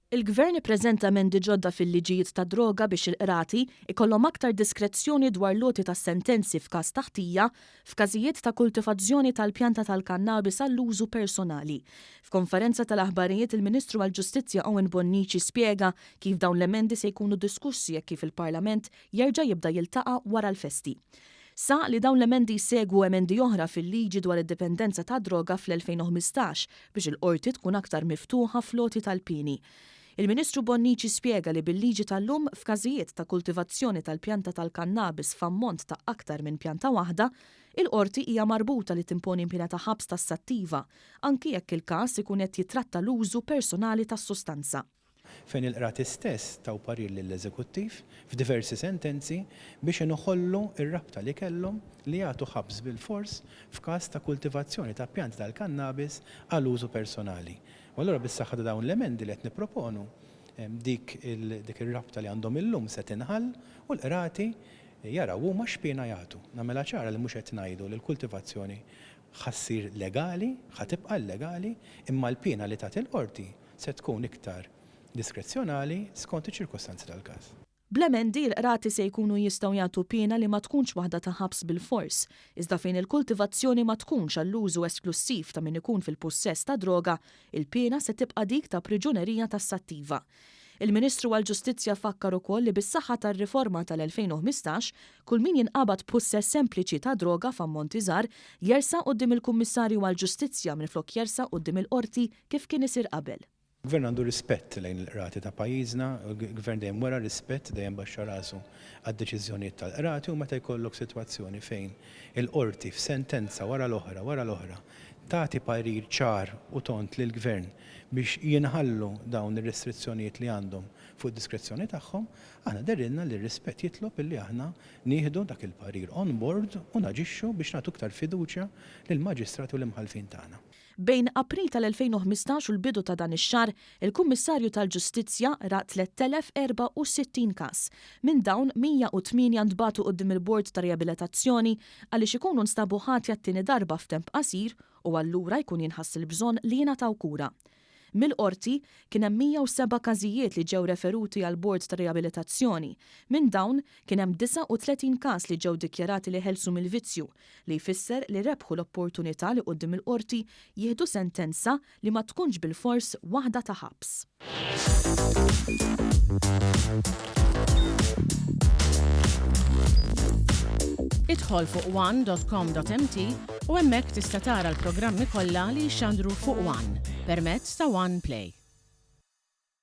Il-Gvern ippreżenta emendi ġodda fil-liġijiet tad-droga biex il-Qrati ikollhom aktar diskrezzjoni dwar l-għoti tas-sentenzi f'każ taħtija f'każijiet ta' kultivazzjoni tal-pjanta tal-kannabis għall-użu personali. F'konferenza tal-aħbarijiet il-Ministru għall-Ġustizzja Owen Bonnici spjega kif dawn l-emendi se jkunu diskussi jekk kif il-Parlament jerġa' jibda jiltaqa' wara l-festi. Sa li dawn l-emendi jsegwu emendi oħra fil-liġi dwar id-dipendenza tad-droga fl-2015 biex il-qorti tkun aktar miftuħa fl-għoti tal-pieni. Il-Ministru Bonnici spjega li bil-liġi tal-lum f'każijiet ta' kultivazzjoni tal-pjanta tal-kannabis f'ammont ta' aktar minn pjanta waħda, il-qorti hija marbuta li timponi pjena ta' ħabs tassattiva, anki jekk il-każ ikun qed jitratta l-użu personali tas-sustanza. Fejn il-Qrati stess taw parir lill-Eżekuttiv f'diversi sentenzi biex inoħollu ir-rabta li kellhom li jagħtu ħabs bil-fors f'każ ta' kultivazzjoni ta' pjanti tal-kannabis għal użu personali. U allura bis-saħħa ta' dawn l-emendi li qed nipproponu dik ir-rabta li għandhom illum se tinħall u l-Qrati jaraw huma x'piena jagħtu. Nagħmilha ċara li mhux qed ngħidu li l-kultivazzjoni ħassir legali, ħatibqa' legali, imma l-piena li tagħti l-qorti se tkun iktar diskrezzjonali skont iċ-ċirkostanzi tal-każ. Bl-emendi l-Qrati se jkunu jistgħu jagħtu piena li ma tkunx waħda ta' ħabs bil-fors, iżda fejn il-kultivazzjoni ma tkunx għall-użu esklusiv ta' min ikun fil-possess ta' droga, il-piena se tibqa' dik ta' priġunerija tassattiva. Il-Ministru għall-Ġustizzja fakkar ukoll li bis-saħħa tar-riforma tal-2015 kull min jinqabad possess sempliċi ta' droga f'ammonti żgħar jersa' quddiem il-Kummissarju għall-Ġustizzja minflok jersa' quddiem il-Qorti kif kien isir qabel. Gvern għandu rispett lejn il-Qrati ta' pajjiżna, gvern dejjem wara rispett dejjem baxxa rasu għad-deċiżjonijiet tal-Qrati u meta jkollok sitwazzjoni fejn il-qorti f'sentenza wara l-oħra tagħti parir ċar u tont lill-Gvern biex jinħallu dawn ir-restrizzjonijiet li għandhom fuq id-diskrezzjoni tagħhom, aħna derilna li r-rispett jitlob illi aħna nieħdu dak il-parir on board u naġixxu biex nagħtu iktar fiduċja lill-maġistrati u l-imħallfin tagħna. Bejn April tal-2015 u l-bidu ta' dan ix-xahar, il-Kummissarju tal-Ġustizzja ra 3064 każ. Minn dawn 108 ntbagħtu quddiem il-Bord ta' Riabilitazzjoni għaliex ikunu nstabu ħatja t-tieni darba f'temp qasir u allura jkun jinħass il-bżonn li jingħataw kura. Mill-Qorti kien hemm 107 każijiet li ġew referuti għal Bord ta' Riabilitazzjoni. Minn dawn kien hemm 39 każ li ġew dikjarati li ħelsu mill-vizzju, li jfisser li rebħu l-opportunità li quddiem il-Qorti jieħdu sentenza li ma tkunx bil-fors waħda ta' ħabs. Idħol fuq one.com.mt u hemmhekk tista' tara l-programmi kollha li jxandru fuq One permezz ta' One Play.